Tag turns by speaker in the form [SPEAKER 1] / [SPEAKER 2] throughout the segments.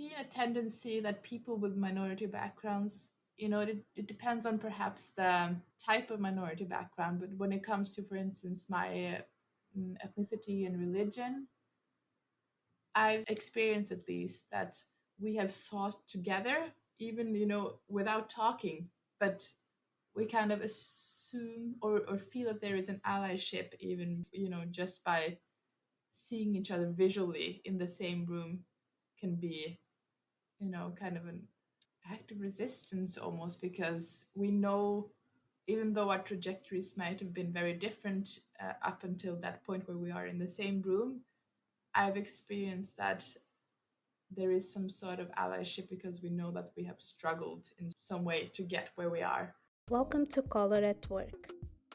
[SPEAKER 1] seen a tendency that people with minority backgrounds, it depends on perhaps the type of minority background, but when it comes to, for instance, my ethnicity and religion, I've experienced at least that we have sought together, even, without talking, but we kind of assume or feel that there is an allyship, even, just by seeing each other visually in the same room can be, kind of an act of resistance almost, because we know, even though our trajectories might have been very different up until that point where we are in the same room, I've experienced that there is some sort of allyship because we know that we have struggled in some way to get where we are.
[SPEAKER 2] Welcome to Color at Work,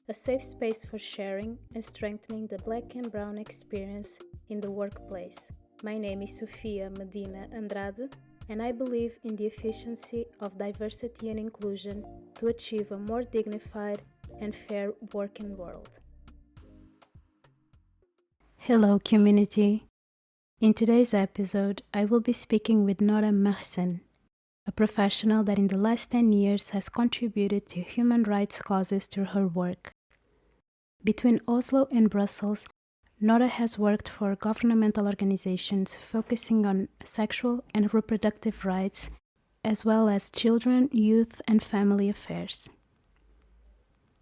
[SPEAKER 2] a safe space for sharing and strengthening the Black and Brown experience in the workplace. My name is Sofia Medina Andrade, and I believe in the efficiency of diversity and inclusion to achieve a more dignified and fair working world. Hello, community. In today's episode, I will be speaking with Nora Mehsen, a professional that in the last 10 years has contributed to human rights causes through her work. Between Oslo and Brussels, Nora has worked for governmental organizations focusing on sexual and reproductive rights, as well as children, youth, and family affairs.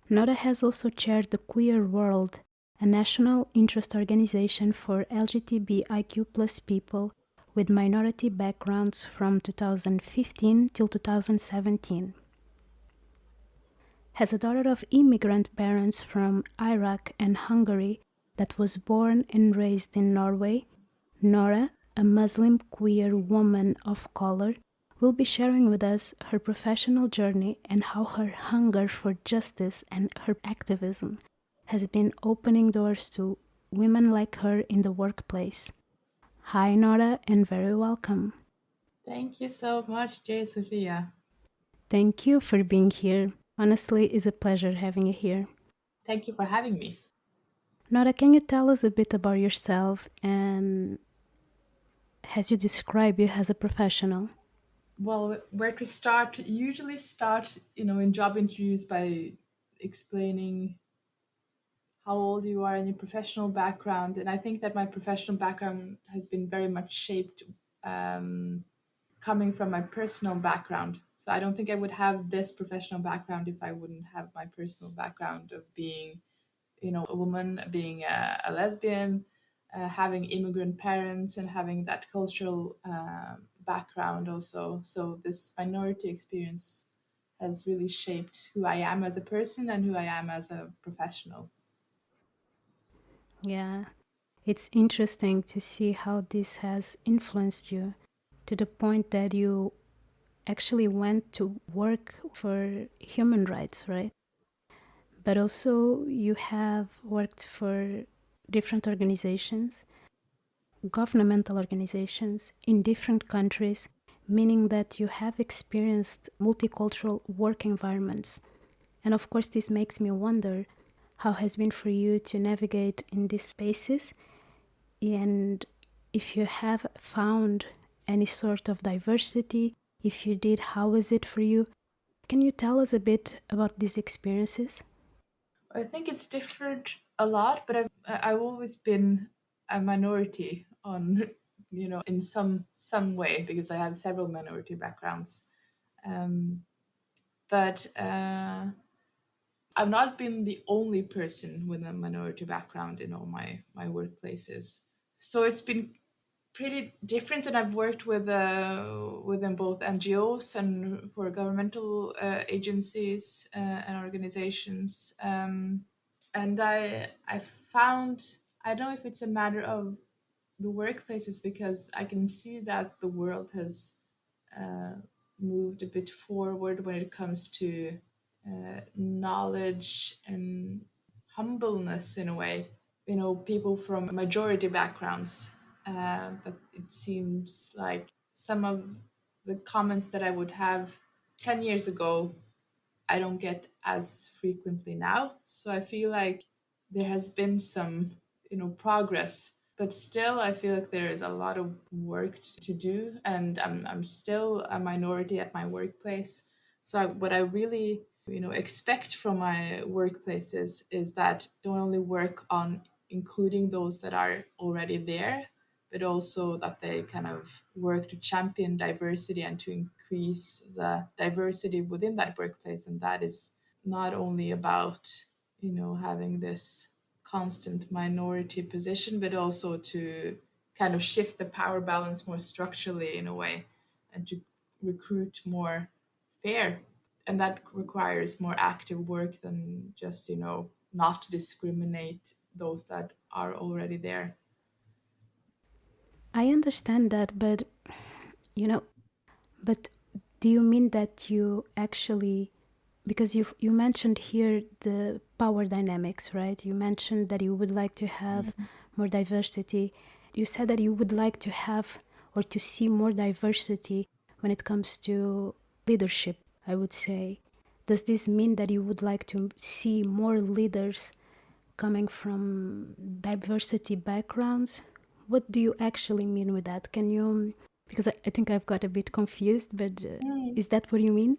[SPEAKER 2] Nora has also chaired the Queer World, a national interest organization for LGBTIQ+ people with minority backgrounds from 2015 till 2017. As a daughter of immigrant parents from Iraq and Hungary that was born and raised in Norway, Nora, a Muslim queer woman of color, will be sharing with us her professional journey and how her hunger for justice and her activism has been opening doors to women like her in the workplace. Hi, Nora, and very welcome.
[SPEAKER 1] Thank you so much, dear Sofia.
[SPEAKER 2] Thank you for being here. Honestly, it's a pleasure having you here.
[SPEAKER 1] Thank you for having me.
[SPEAKER 2] Nora, can you tell us a bit about yourself and as you describe you as a professional?
[SPEAKER 1] Well, where to start? Usually start, in job interviews by explaining how old you are and your professional background. And I think that my professional background has been very much shaped um, coming from my personal background. So I don't think I would have this professional background if I wouldn't have my personal background of being, a woman, being a lesbian, having immigrant parents, and having that cultural background also. So this minority experience has really shaped who I am as a person and who I am as a professional.
[SPEAKER 2] Yeah, it's interesting to see how this has influenced you to the point that you actually went to work for human rights, right? But also you have worked for different organizations, governmental organizations in different countries, meaning that you have experienced multicultural work environments. And of course, this makes me wonder how has been for you to navigate in these spaces, and if you have found any sort of diversity. If you did, how is it for you? Can you tell us a bit about these experiences?
[SPEAKER 1] I think it's differed a lot, but I've always been a minority on, in some way, because I have several minority backgrounds. Um, but I've not been the only person with a minority background in all my workplaces. So it's been pretty different, and I've worked within both NGOs and for governmental agencies and organizations. And I found, I don't know if it's a matter of the workplaces, because I can see that the world has uh, moved a bit forward when it comes to knowledge and humbleness in a way. People from majority backgrounds, but it seems like some of the comments that I would have 10 years ago, I don't get as frequently now. So I feel like there has been some, progress But still, I feel like there is a lot of work to do, and I'm still a minority at my workplace. So what I really expect from my workplaces is that don't only work on including those that are already there, but also that they kind of work to champion diversity and to increase the diversity within that workplace. And that is not only about having this constant minority position, but also to kind of shift the power balance more structurally in a way, and to recruit more fair. And that requires more active work than just not discriminate those that are already there.
[SPEAKER 2] I understand that, but you know, but do you mean that you actually, because you mentioned here the power dynamics, right? You mentioned that you would like to have more diversity. You said that you would like to have or to see more diversity when it comes to leadership, I would say. Does this mean that you would like to see more leaders coming from diversity backgrounds? What do you actually mean with that? Can you, because I think I've got a bit confused, but is that what you mean?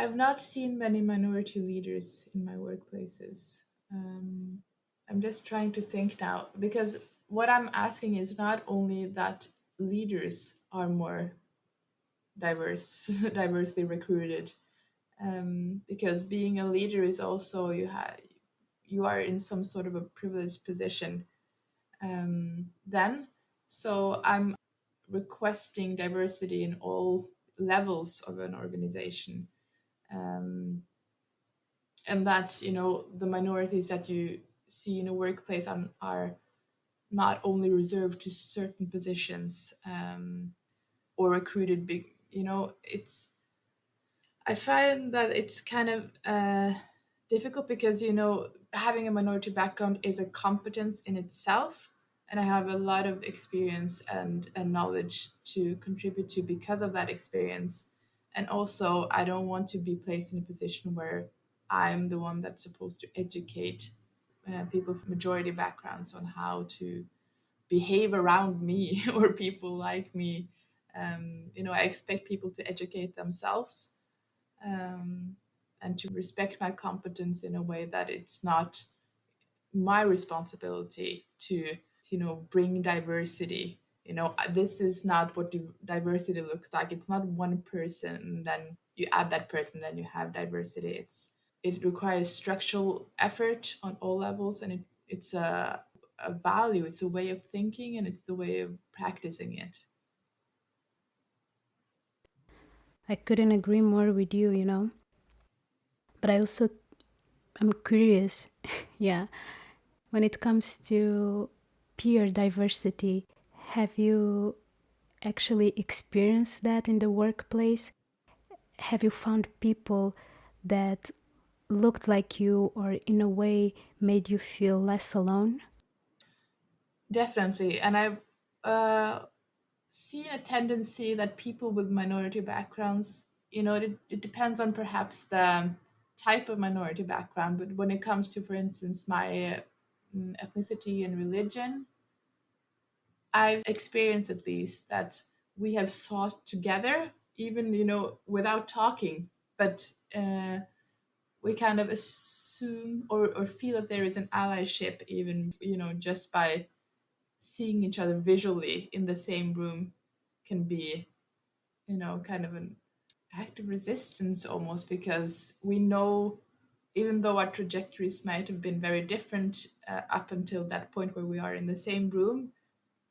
[SPEAKER 1] I've not seen many minority leaders in my workplaces. Um, I'm just trying to think now, because what I'm asking is not only that leaders are more diverse, diversely recruited, because being a leader is also you are in some sort of a privileged position. Then, so I'm requesting diversity in all levels of an organization. Um, and that the minorities that you see in a workplace are not only reserved to certain positions, or recruited big it's I find that it's kind of difficult, because having a minority background is a competence in itself, and I have a lot of experience and knowledge to contribute to because of that experience. And also, I don't want to be placed in a position where I'm the one that's supposed to educate people from majority backgrounds on how to behave around me or people like me. I expect people to educate themselves, um, and to respect my competence in a way that it's not my responsibility to bring diversity. This is not what diversity looks like. It's not one person, then you add that person, then you have diversity. It requires structural effort on all levels, and it's a value, it's a way of thinking, and it's the way of practicing it.
[SPEAKER 2] I couldn't agree more with you, But I also, I'm curious, yeah, when it comes to peer diversity, have you actually experienced that in the workplace? Have you found people that looked like you or in a way made you feel less alone?
[SPEAKER 1] Definitely. And I've uh, seen a tendency that people with minority backgrounds, it depends on perhaps the type of minority background, but when it comes to, for instance, my ethnicity and religion, I've experienced at least that we have sought together, even, without talking, but we kind of assume or feel that there is an allyship, even, just by seeing each other visually in the same room can be, kind of an act of resistance almost, because we know, even though our trajectories might have been very different up until that point where we are in the same room,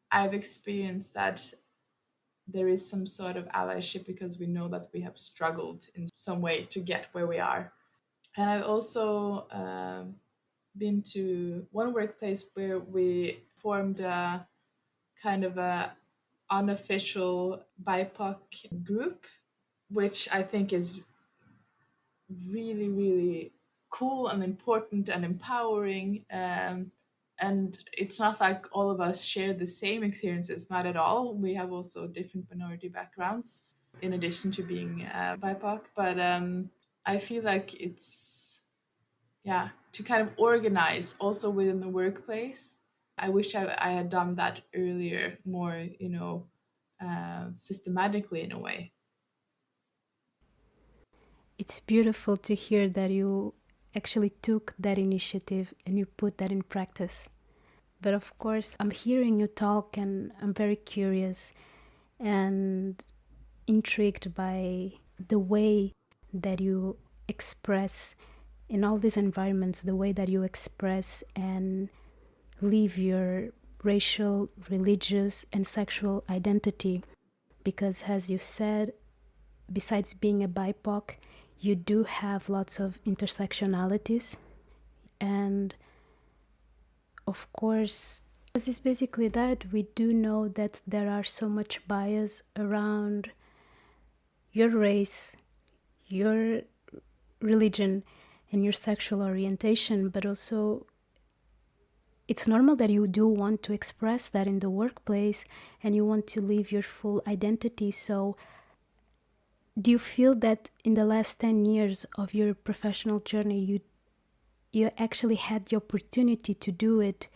[SPEAKER 1] I've experienced that there is some sort of allyship because we know that we have struggled in some way to get where we are. And I've also been to one workplace where we formed a kind of a unofficial BIPOC group, which I think is really, really cool and important and empowering. And it's not like all of us share the same experiences, not at all. We have also different minority backgrounds in addition to being BIPOC. But I feel like it's, yeah, to kind of organize also within the workplace. I wish I had done that earlier, more, systematically in a way.
[SPEAKER 2] It's beautiful to hear that you actually took that initiative and you put that in practice. But of course, I'm hearing you talk and I'm very curious and intrigued by the way that you express in all these environments, the way that you express and live your racial, religious, and sexual identity. Because, as you said, besides being a BIPOC, you do have lots of intersectionalities. And of course, this is basically that. We do know that there are so much bias around your race, your religion, and your sexual orientation, but also it's normal that you do want to express that in the workplace and you want to live your full identity. So do you feel that in the last 10 years of your professional journey you actually had the opportunity to do it?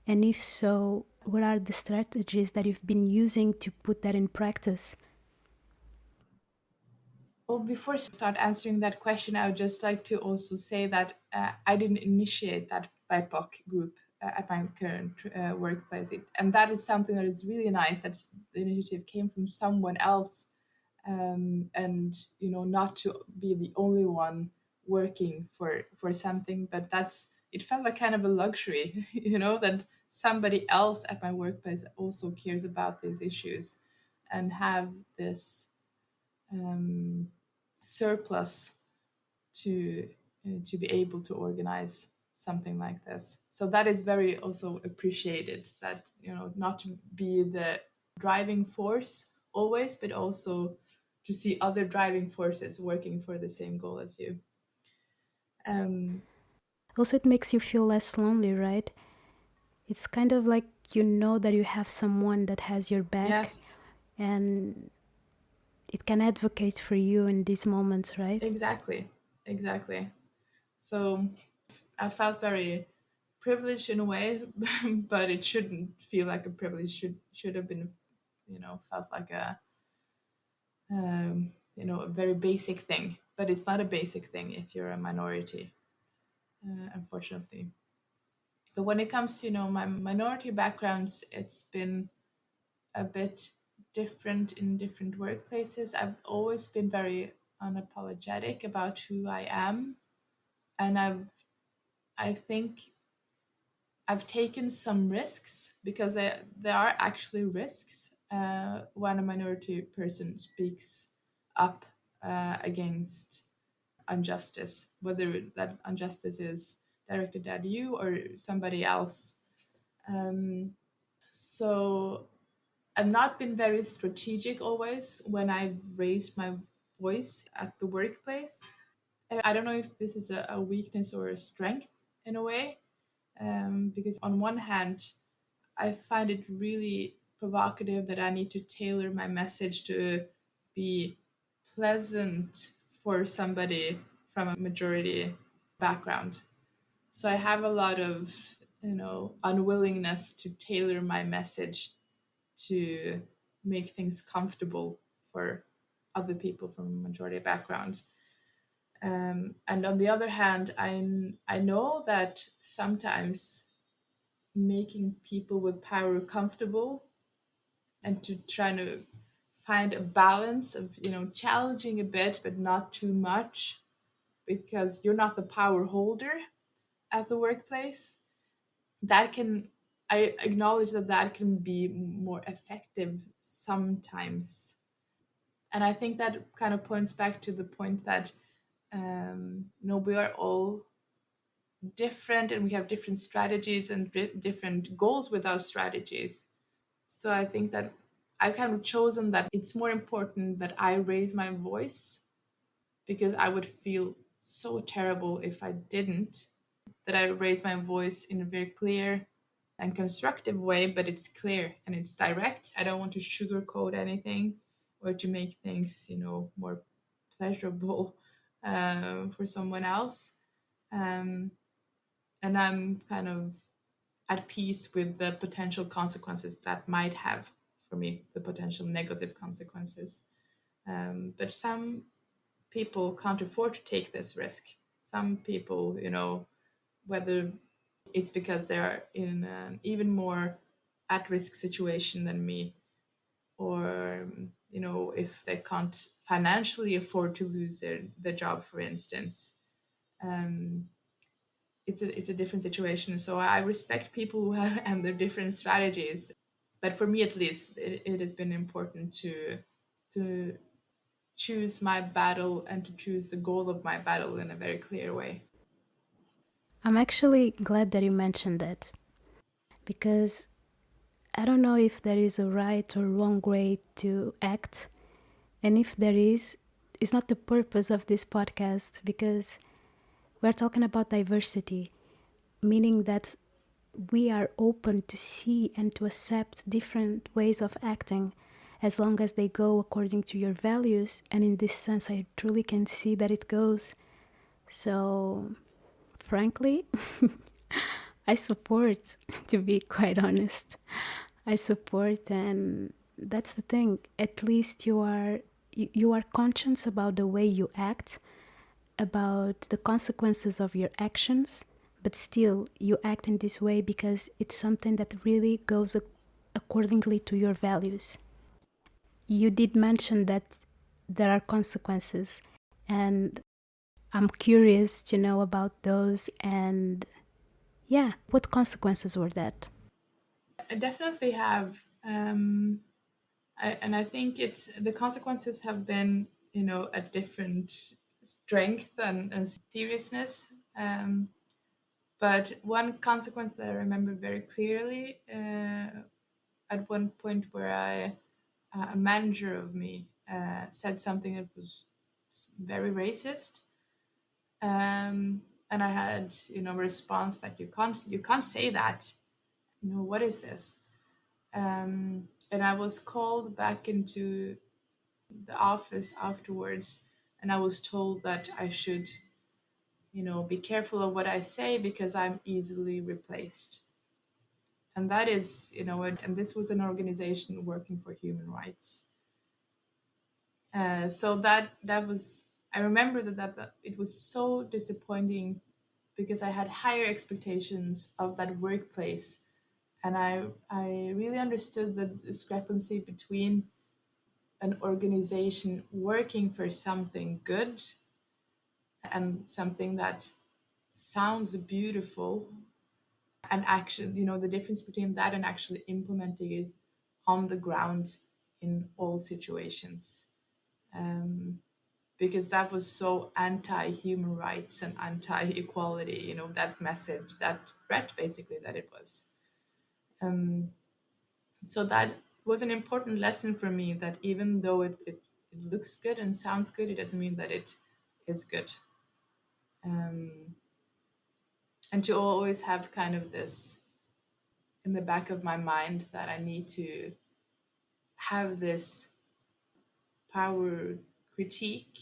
[SPEAKER 2] And if so, what are the strategies that you've been using to put that in practice?
[SPEAKER 1] Well, before I start answering that question, I would just like to also say that I didn't initiate that BIPOC group at my current workplace. And that is something that is really nice, that the initiative came from someone else, and, not to be the only one working for something, but it felt like kind of a luxury, that somebody else at my workplace also cares about these issues and have this um, surplus to to be able to organize something like this. So that is very also appreciated, that not to be the driving force always, but also to see other driving forces working for the same goal as you. Um,
[SPEAKER 2] Also, it makes you feel less lonely, right? It's kind of like you know that you have someone that has your back
[SPEAKER 1] yes,
[SPEAKER 2] and it can advocate for you in these moments, right?
[SPEAKER 1] exactly, exactly. So I felt very privileged in a way, but it shouldn't feel like a privilege. Should have been, felt like a very basic thing. But it's not a basic thing if you're a minority, unfortunately. But when it comes to my minority backgrounds, it's been a bit different in different workplaces. I've always been very unapologetic about who I am, and I think I've taken some risks, because there are actually risks when a minority person speaks up against injustice, whether that injustice is directed at you or somebody else. Um, so I've not been very strategic always when I've raised my voice at the workplace. And I don't know if this is a weakness or a strength in a way, because on one hand, I find it really provocative that I need to tailor my message to be pleasant for somebody from a majority background. So I have a lot of, unwillingness to tailor my message to make things comfortable for other people from majority backgrounds. And on the other hand, I know that sometimes making people with power comfortable and to try to find a balance of challenging a bit but not too much, because you're not the power holder at the workplace, that can I acknowledge that can be more effective sometimes. And I think that kind of points back to the point that we are all different and we have different strategies and different goals with our strategies. So I think that I've kind of chosen that it's more important that I raise my voice, because I would feel so terrible if I didn't. That I raise my voice in a very clear and constructive way, but it's clear and it's direct. I don't want to sugarcoat anything or to make things, more pleasurable for someone else. Um, and I'm kind of at peace with the potential consequences that might have for me, the potential negative consequences. But some people can't afford to take this risk. Some people, whether it's because they're in an even more at-risk situation than me, or if they can't financially afford to lose their job, for instance. um, it's a different situation. So I respect people who have and their different strategies, but for me at least, it has been important to choose my battle and to choose the goal of my battle in a very clear way.
[SPEAKER 2] I'm actually glad that you mentioned that, because I don't know if there is a right or wrong way to act. And if there is, it's not the purpose of this podcast, because we're talking about diversity, meaning that we are open to see and to accept different ways of acting as long as they go according to your values. And in this sense, I truly can see that it goes. So, frankly, I support, to be quite honest. I support, and that's the thing. At least you are conscious about the way you act, about the consequences of your actions, but still you act in this way because it's something that really goes accordingly to your values. You did mention that there are consequences, and I'm curious to know about those. And yeah, what consequences were that?
[SPEAKER 1] I definitely have, and I think it's the consequences have been, a different strength and seriousness. But one consequence that I remember very clearly, at one point where a manager of me said something that was very racist, and I had, a response that you can't say that. What is this? And I was called back into the office afterwards, and I was told that I should, be careful of what I say because I'm easily replaced. And that is, and this was an organization working for human rights. So that was, I remember that it was so disappointing because I had higher expectations of that workplace, and I really understood the discrepancy between an organization working for something good and something that sounds beautiful, and actually, the difference between that and actually implementing it on the ground in all situations. Um, because that was so anti-human rights and anti-equality, that message, that threat basically that it was. Um, so that was an important lesson for me, that even though it looks good and sounds good, it doesn't mean that it is good. Um, and to always have kind of this in the back of my mind that I need to have this power critique,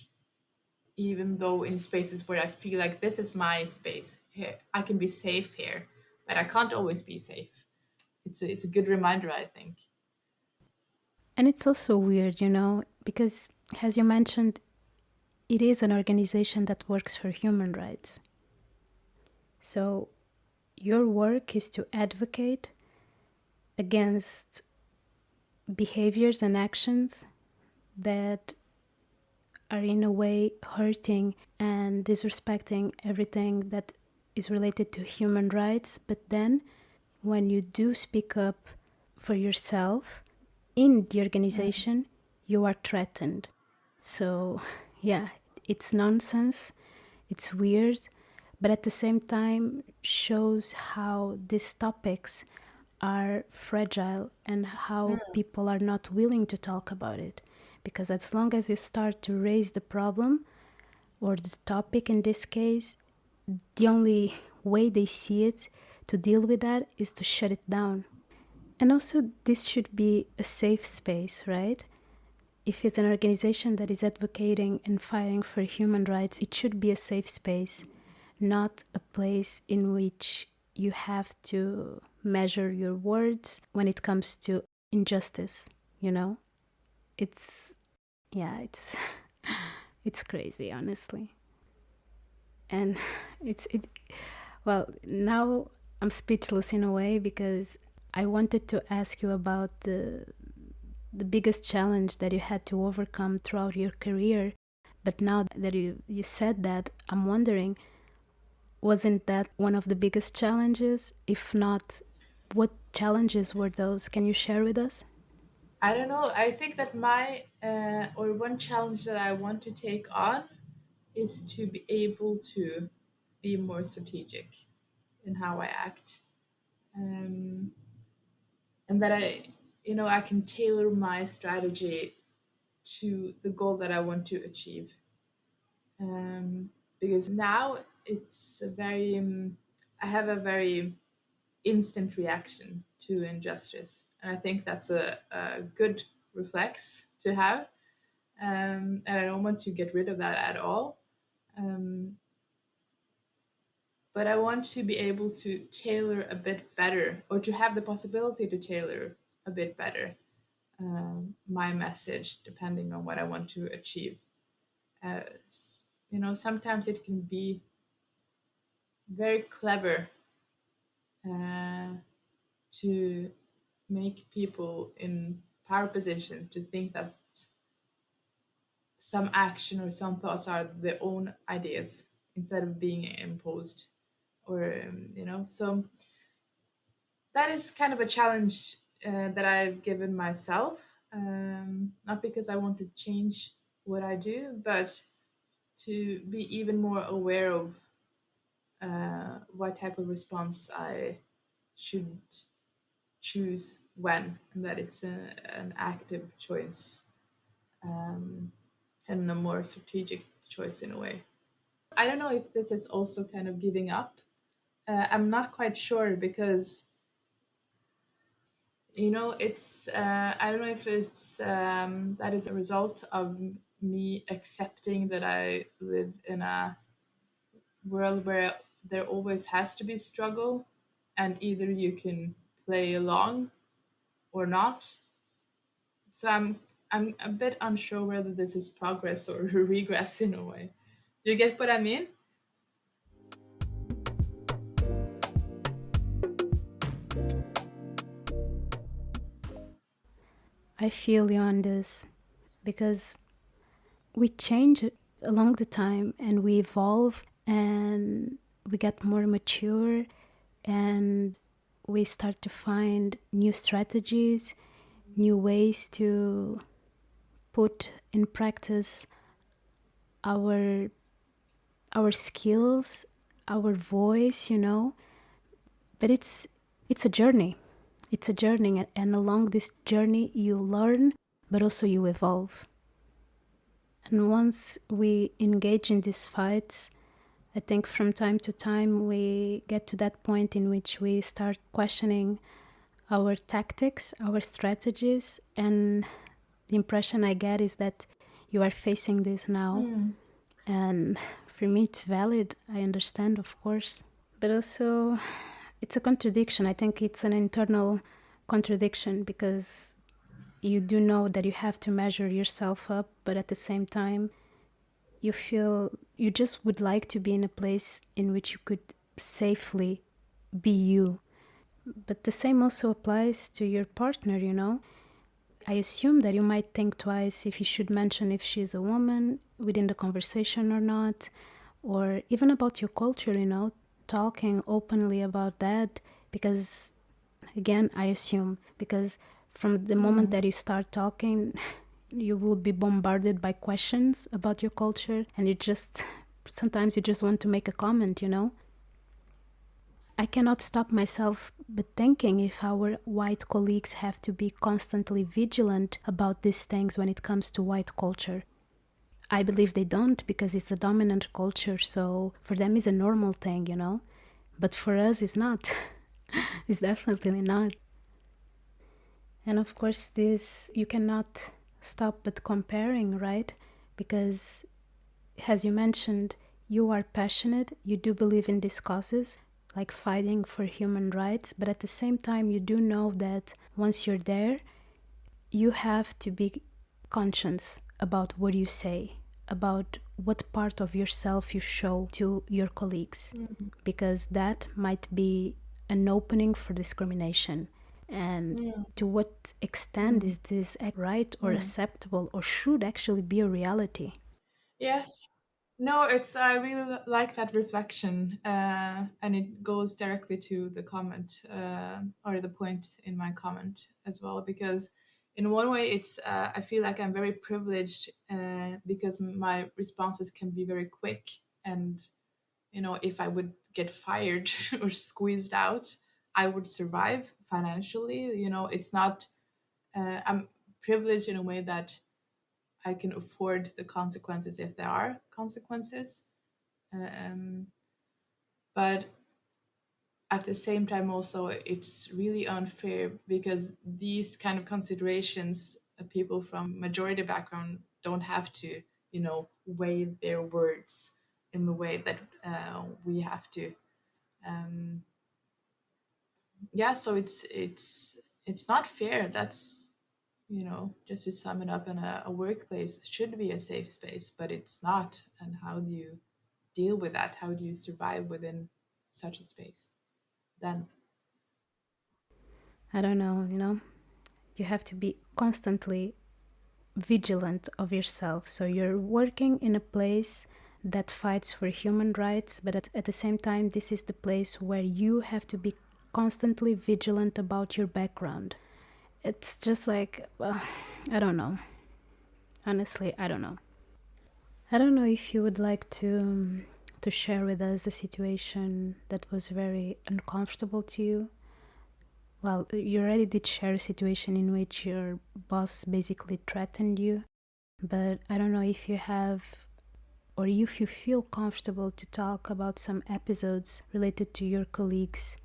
[SPEAKER 1] even though in spaces where I feel like this is my space, here I can be safe here, but I can't always be safe. It's a good reminder, I think.
[SPEAKER 2] And it's also weird, because as you mentioned, it is an organization that works for human rights. So your work is to advocate against behaviors and actions that are in a way hurting and disrespecting everything that is related to human rights. But then when you do speak up for yourself in the organization, you are threatened. So yeah, it's nonsense, it's weird, but at the same time shows how these topics are fragile and how people are not willing to talk about it. Because as long as you start to raise the problem or the topic in this case, the only way they see it to deal with that is to shut it down. And also, this should be a safe space, right? If it's an organization that is advocating and fighting for human rights, it should be a safe space, not a place in which you have to measure your words when it comes to injustice, you know? It's it's crazy, honestly. And well, now I'm speechless in a way, because I wanted to ask you about the biggest challenge that you had to overcome throughout your career. But now that you said that, I'm wondering, wasn't that one of the biggest challenges? If not, what challenges were those? Can you share with us?
[SPEAKER 1] I don't know. I think that my or one challenge that I want to take on is to be able to be more strategic in how I act, um, and that I can tailor my strategy to the goal that I want to achieve. Because now it's a very I have a very instant reaction to injustice, and I think that's a good reflex to have. And I don't want to get rid of that at all. Um, but I want to be able to tailor a bit better, or to have the possibility to tailor a bit better my message depending on what I want to achieve. Sometimes it can be very clever uh, to make people in power position to think that some action or some thoughts are their own ideas instead of being imposed, or so that is kind of a challenge that I've given myself, not because I want to change what I do, but to be even more aware of what type of response I should choose when, and that it's an active choice, and a more strategic choice in a way. I don't know if this is also kind of giving up. I'm not quite sure, because it's I don't know if it's that is a result of me accepting that I live in a world where there always has to be struggle, and either you can play along or not. So I'm a bit unsure whether this is progress or regress in a way. Do you get what I mean?
[SPEAKER 2] I feel you on this, because we change along the time, and we evolve, and we get more mature, and we start to find new strategies, new ways to put in practice our skills, our voice, but it's a journey. It's a journey, and along this journey you learn, but also you evolve. And once we engage in these fights, I think from time to time we get to that point in which we start questioning our tactics, our strategies, and the impression I get is that you are facing this now. And for me it's valid. I understand, of course. But also it's a contradiction. I think it's an internal contradiction, because you do know that you have to measure yourself up, but at the same time you feel you just would like to be in a place in which you could safely be you. But the same also applies to your partner, I assume that you might think twice if you should mention if she's a woman within the conversation or not, or even about your culture, talking openly about that, because again, I assume, because from the moment that you start talking, you will be bombarded by questions about your culture, and sometimes you just want to make a comment, I cannot stop myself but thinking if our white colleagues have to be constantly vigilant about these things when it comes to white culture. I believe they don't, because it's a dominant culture, so for them it's a normal thing, But for us it's not. It's definitely not. And of course this, you cannot stop but comparing, right? Because as you mentioned, you are passionate, you do believe in these causes. like fighting for human rights, but at the same time you do know that once you're there, you have to be conscious about what you say, about what part of yourself you show to your colleagues, because that might be an opening for discrimination. And to what extent is this right or acceptable, or should actually be a reality?
[SPEAKER 1] Yes. No, I really like that reflection, and it goes directly to the comment, or the point in my comment as well. Because in one way, I feel like I'm very privileged, because my responses can be very quick, and if I would get fired or squeezed out, I would survive financially. It's not. I'm privileged in a way that I can afford the consequences if there are consequences. Um, but at the same time, also, it's really unfair because these kind of considerations, people from majority background don't have to, weigh their words in the way that we have to. Um, yeah, so it's not fair. That's just to sum it up, in a workplace should be a safe space, but it's not. And how do you deal with that? How do you survive within such a space then?
[SPEAKER 2] I don't know, you have to be constantly vigilant of yourself. So you're working in a place that fights for human rights, but at the same time, this is the place where you have to be constantly vigilant about your background. It's just like, I don't know. Honestly, I don't know. I don't know if you would like to share with us a situation that was very uncomfortable to you. Well, you already did share a situation in which your boss basically threatened you, but I don't know if you have, or if you feel comfortable to talk about some episodes related to your colleagues,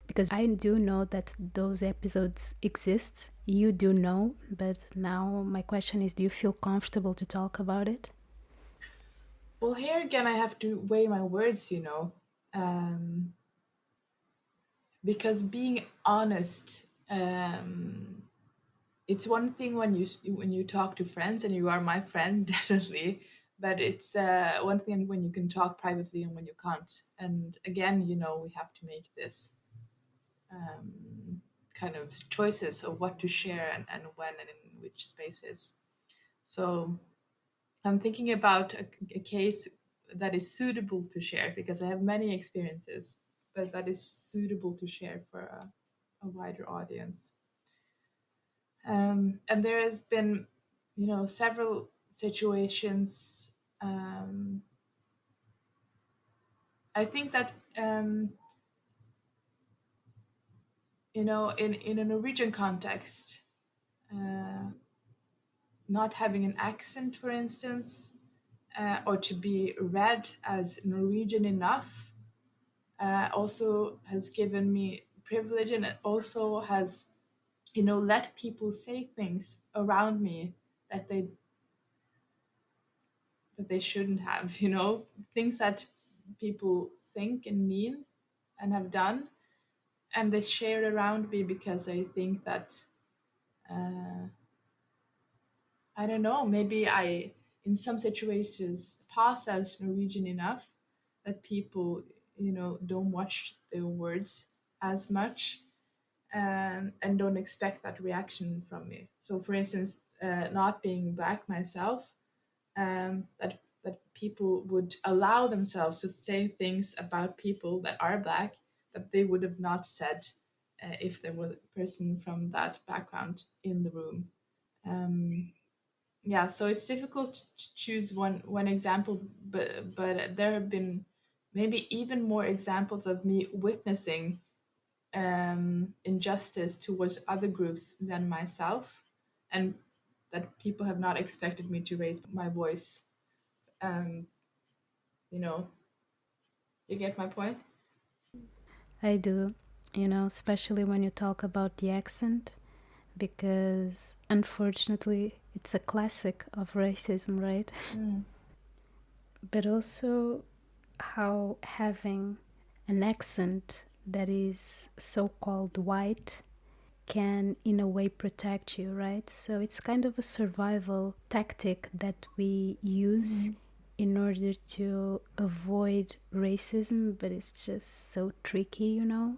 [SPEAKER 2] because I do know that those episodes exist. You do know, but now my question is, do you feel comfortable to talk about it?
[SPEAKER 1] Well, here again, I have to weigh my words, um, because being honest, it's one thing when you talk to friends, and you are my friend definitely, but it's one thing when you can talk privately and when you can't. And again, we have to make this kind of choices of what to share, and when, and in which spaces. So I'm thinking about a case that is suitable to share, because I have many experiences, but that is suitable to share for a wider audience. And there has been, several situations. I think that, in a Norwegian context, uh, not having an accent, for instance, or to be read as Norwegian enough, also has given me privilege, and it also has, let people say things around me that they shouldn't have, things that people think and mean and have done, and they share it around me because I think that, uh, I don't know, maybe I, in some situations, pass as Norwegian enough that people, don't watch their words as much, and don't expect that reaction from me. So, for instance, not being black myself, that people would allow themselves to say things about people that are black that they would have not said, if there was a person from that background in the room. Um, yeah, so it's difficult to choose one example, but there have been maybe even more examples of me witnessing injustice towards other groups than myself, and that people have not expected me to raise my voice. Um, you know, you get my point?
[SPEAKER 2] I do, especially when you talk about the accent, because unfortunately it's a classic of racism, right?
[SPEAKER 1] Mm.
[SPEAKER 2] But also how having an accent that is so-called white can in a way protect you, right? So it's kind of a survival tactic that we use in order to avoid racism, but it's just so tricky, you know?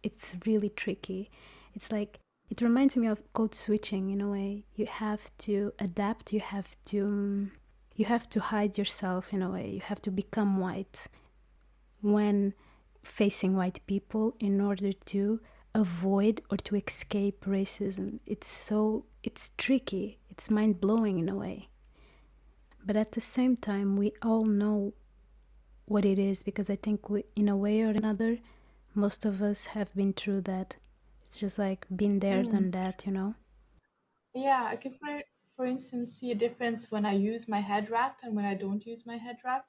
[SPEAKER 2] It's really tricky. It's like it reminds me of code switching in a way. You have to adapt, you have to hide yourself in a way. You have to become white when facing white people in order to avoid or to escape racism. It's tricky. It's mind-blowing in a way. But at the same time, we all know what it is because I think we, in a way or another, most of us have been through that. It's just like been there, done that, you know?
[SPEAKER 1] Yeah, I can, for instance, see a difference when I use my head wrap and when I don't use my head wrap.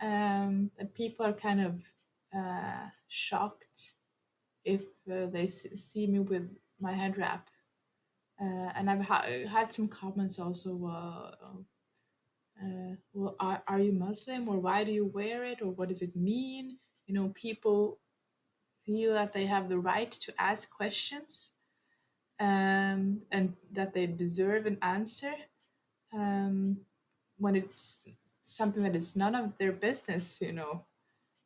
[SPEAKER 1] And people are kind of shocked if they see me with my head wrap. And I've had some comments also. Well, are you Muslim, or why do you wear it, or what does it mean? You know, people feel that they have the right to ask questions, and that they deserve an answer, um, when it's something that is none of their business, you know.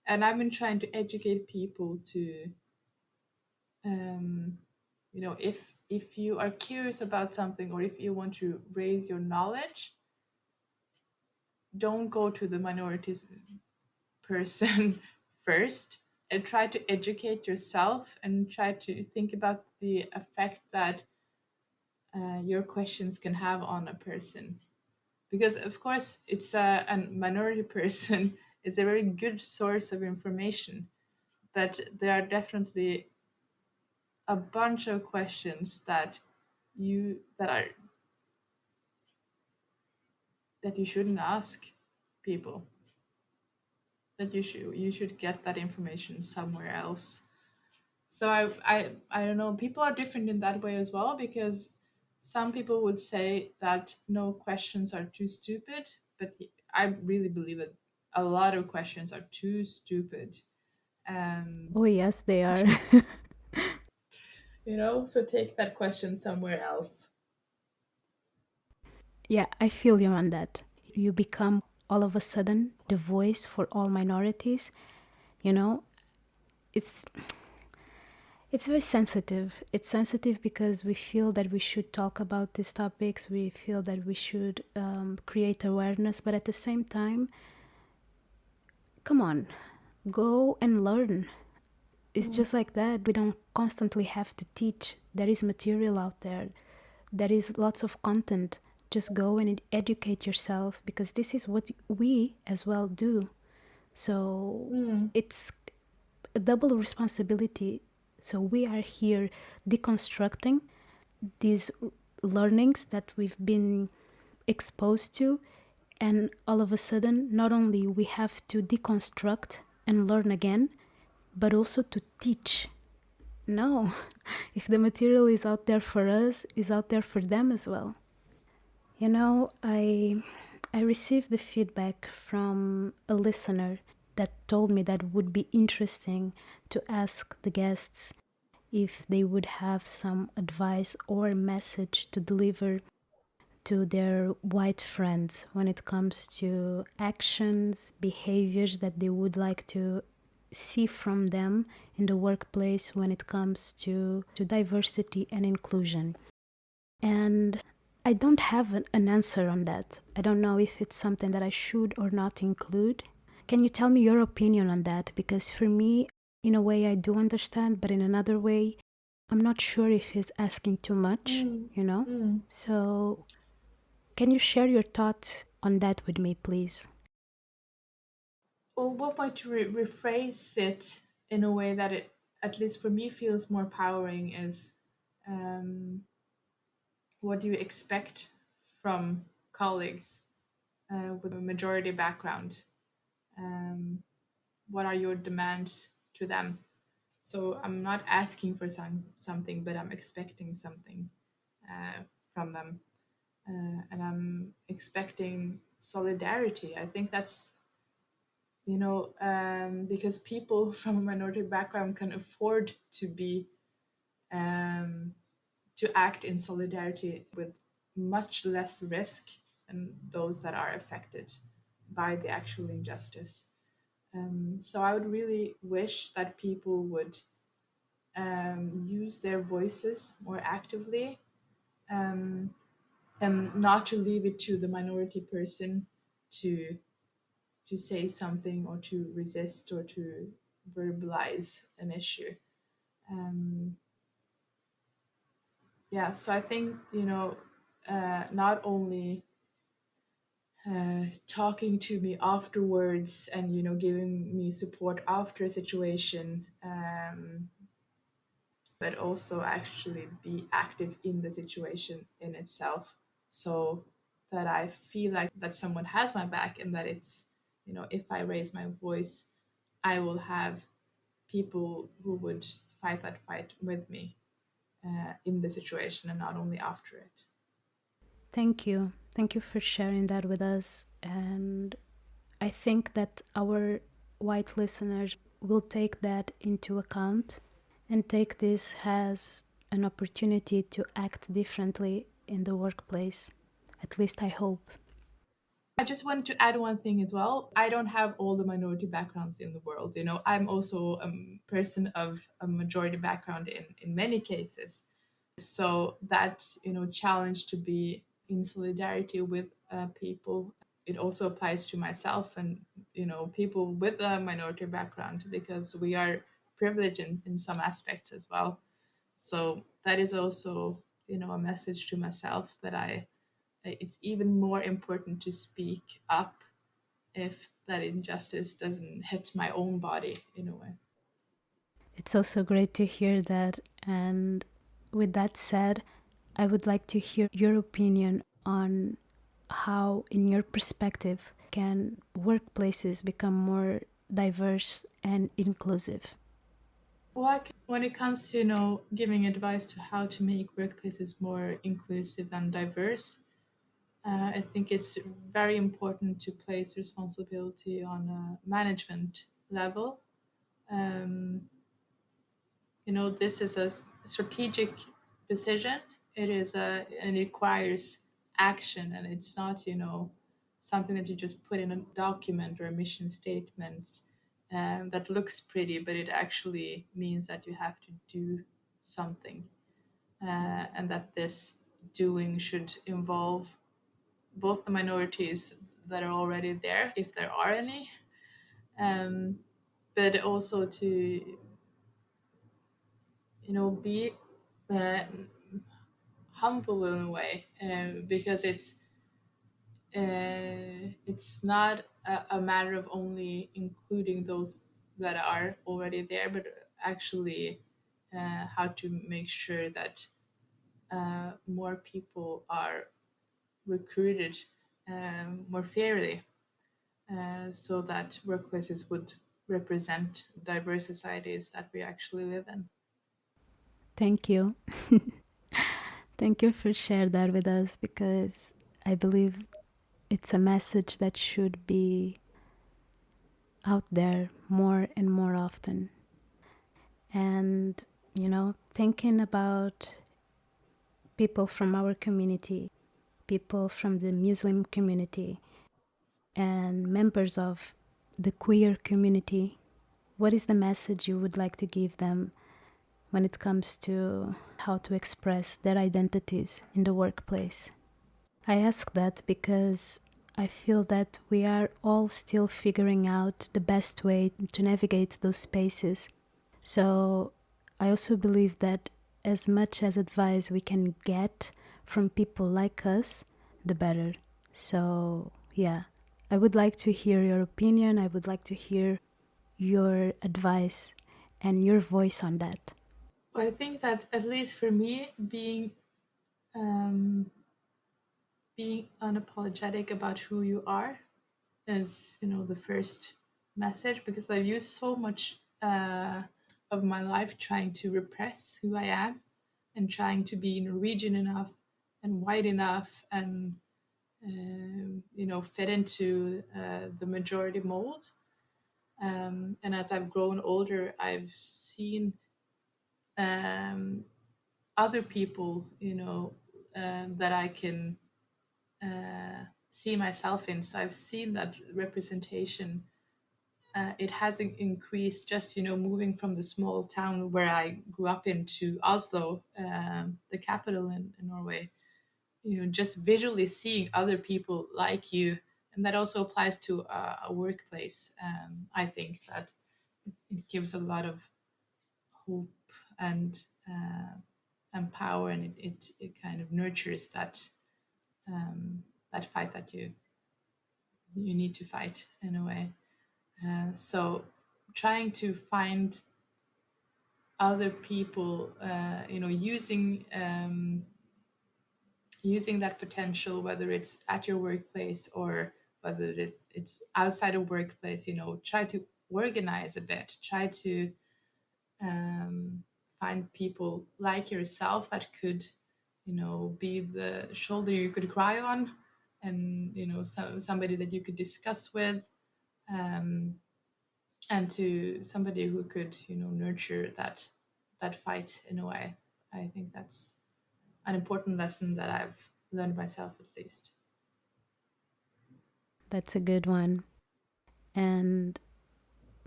[SPEAKER 1] And I've been trying to educate people to, um, you know, if you are curious about something or if you want to raise your knowledge, don't go to the minorities person first, and try to educate yourself and try to think about the effect that your questions can have on a person. Because of course it's a minority person is a very good source of information, but there are definitely a bunch of questions that you that are that you shouldn't ask people, that you should get that information somewhere else. So I don't know, people are different in that way as well, because some people would say that no questions are too stupid, but I really believe that a lot of questions are too stupid. um
[SPEAKER 2] Oh, yes, they are.
[SPEAKER 1] you know, so take that question somewhere else.
[SPEAKER 2] Yeah, I feel you on that. You become all of a sudden the voice for all minorities, you know? It's it's very sensitive. It's sensitive because we feel that we should talk about these topics. We feel that we should create awareness, but at the same time, come on, go and learn. It's just like that. We don't constantly have to teach. There is material out there. There is lots of content. Just go and educate yourself because this is what we as well do. So
[SPEAKER 1] Mm.
[SPEAKER 2] it's a double responsibility. So we are here deconstructing these learnings that we've been exposed to, and all of a sudden not only we have to deconstruct and learn again, but also to teach. No, if the material is out there for us, is out there for them as well. You know, I received the feedback from a listener that told me that would be interesting to ask the guests if they would have some advice or message to deliver to their white friends when it comes to actions, behaviors that they would like to see from them in the workplace when it comes to diversity and inclusion. And I don't have an answer on that. I don't know if it's something that I should or not include. Can you tell me your opinion on that? Because for me, in a way, I do understand, but in another way, I'm not sure if he's asking too much,
[SPEAKER 1] Mm.
[SPEAKER 2] you know?
[SPEAKER 1] Mm.
[SPEAKER 2] So, can you share your thoughts on that with me, please?
[SPEAKER 1] Well, what might you rephrase it in a way that it, at least for me, feels more powering is, um, what do you expect from colleagues with a majority background? Um, what are your demands to them? So I'm not asking for something, but I'm expecting something from them, and I'm expecting solidarity. I think that's because people from a minority background can afford to be to act in solidarity with much less risk than those that are affected by the actual injustice. So I would really wish that people would use their voices more actively, um, and not to leave it to the minority person to say something or to resist or to verbalize an issue. Um, yeah, so I think not only talking to me afterwards and giving me support after a situation, but also actually be active in the situation in itself, so that I feel like that someone has my back, and that it's if I raise my voice, I will have people who would fight that fight with me in the situation and not only after it.
[SPEAKER 2] Thank you. Thank you for sharing that with us. And I think that our white listeners will take that into account and take this as an opportunity to act differently in the workplace. At least I hope.
[SPEAKER 1] I just want to add one thing as well. I don't have all the minority backgrounds in the world. I'm also a person of a majority background in many cases. So that challenge to be in solidarity with people, it also applies to myself and people with a minority background, because we are privileged in some aspects as well. So that is also a message to myself, that it's even more important to speak up if that injustice doesn't hit my own body in a way.
[SPEAKER 2] It's also great to hear that. And with that said, I would like to hear your opinion on how, in your perspective, can workplaces become more diverse and inclusive?
[SPEAKER 1] Well, when it comes to giving advice to how to make workplaces more inclusive and diverse, I think it's very important to place responsibility on a management level. Um, this is a strategic decision. And it requires action, and it's not something that you just put in a document or a mission statement that looks pretty, but it actually means that you have to do something, and that this doing should involve both the minorities that are already there, if there are any, um, but also to be uh, humble in a way, because it's not a matter of only including those that are already there, but actually how to make sure that more people are recruited more fairly, so that workplaces would represent diverse societies that we actually live in.
[SPEAKER 2] Thank you. Thank you for sharing that with us, because I believe it's a message that should be out there more and more often. And, thinking about people from our community, people from the Muslim community, and members of the queer community, what is the message you would like to give them when it comes to how to express their identities in the workplace? I ask that because I feel that we are all still figuring out the best way to navigate those spaces. So I also believe that as much as advice we can get from people like us, the better. So, yeah, I would like to hear your opinion. I would like to hear your advice and your voice on that.
[SPEAKER 1] Well, I think that, at least for me, um, being unapologetic about who you are is the first message, because I've used so much of my life trying to repress who I am, and trying to be Norwegian enough and white enough, and fit into the majority mold. And as I've grown older, I've seen um, other people, that I can see myself in. So I've seen that representation. It has increased just, moving from the small town where I grew up in to Oslo, the capital in Norway. Just visually seeing other people like you, and that also applies to a workplace. I think that it gives a lot of hope and power, and it kind of nurtures that fight that you need to fight in a way. So trying to find other people, using that potential, whether it's at your workplace or whether it's outside of workplace, try to organize a bit, try to um, find people like yourself that could, be the shoulder you could cry on, and somebody that you could discuss with, um, and to somebody who could, nurture that fight in a way. I think that's an important lesson that I've learned myself, at least.
[SPEAKER 2] That's a good one. And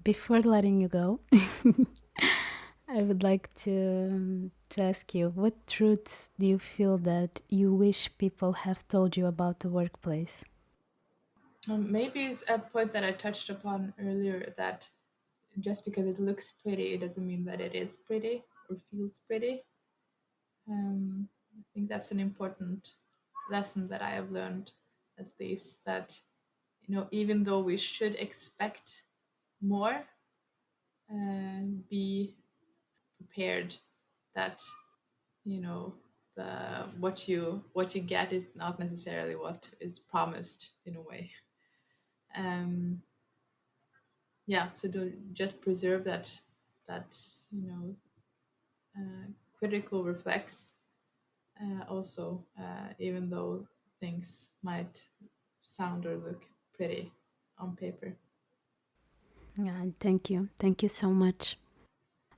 [SPEAKER 2] before letting you go, I would like to ask you, what truths do you feel that you wish people have told you about the workplace?
[SPEAKER 1] Maybe it's a point that I touched upon earlier, that just because it looks pretty, it doesn't mean that it is pretty or feels pretty. I think that's an important lesson that I have learned, at least, that even though we should expect more, be prepared that you know what you get is not necessarily what is promised in a way. Um, yeah, so to just preserve that uh, critical reflex, also, even though things might sound or look pretty on paper.
[SPEAKER 2] Yeah, thank you. Thank you so much.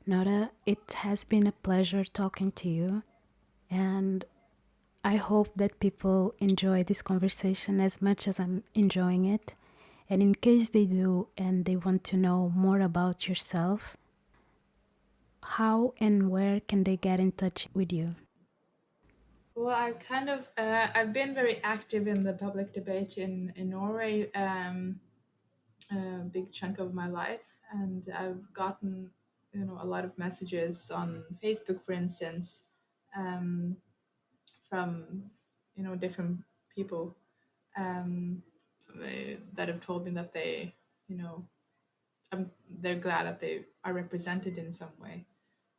[SPEAKER 2] Nora, it has been a pleasure talking to you, and I hope that people enjoy this conversation as much as I'm enjoying it. And in case they do and they want to know more about yourself, how and where can they get in touch with you?
[SPEAKER 1] Well, I've been very active in the public debate in Norway, a big chunk of my life, and I've gotten a lot of messages on Facebook, for instance, um, from different people, um, that have told me that you know they're glad that they are represented in some way.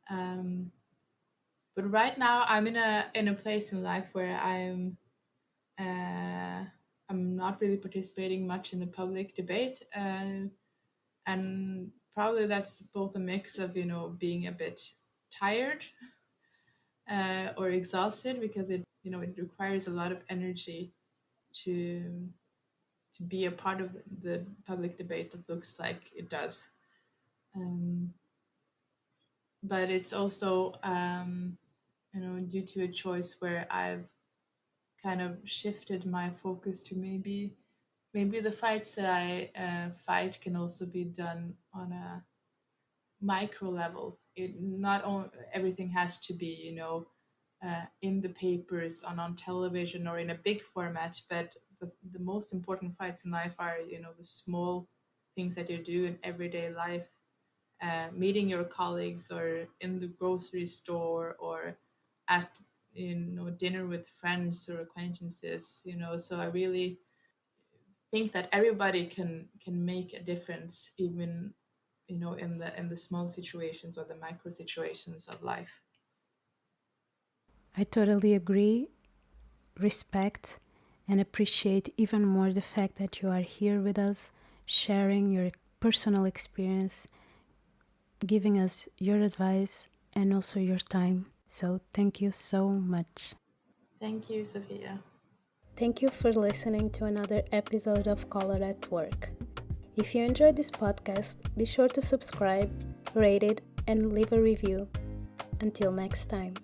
[SPEAKER 1] Um, but right now, I'm in a place in life where uh, I'm not really participating much in the public debate, and probably that's both a mix of being a bit tired, or exhausted, because it requires a lot of energy to be a part of the public debate that looks like it does. Um, but it's also, due to a choice where I've kind of shifted my focus to maybe the fights that I fight can also be done on a micro level. It not only everything has to be in the papers, on television, or in a big format, but the most important fights in life are the small things that you do in everyday life, meeting your colleagues, or in the grocery store, or at dinner with friends or acquaintances. So I really think that everybody can make a difference, even in the small situations or the micro situations of life.
[SPEAKER 2] I totally agree, respect, and appreciate even more the fact that you are here with us, sharing your personal experience, giving us your advice, and also your time. So, thank you so much.
[SPEAKER 1] Thank you, Sofia.
[SPEAKER 2] Thank you for listening to another episode of Color at Work. If you enjoyed this podcast, be sure to subscribe, rate it, and leave a review. Until next time.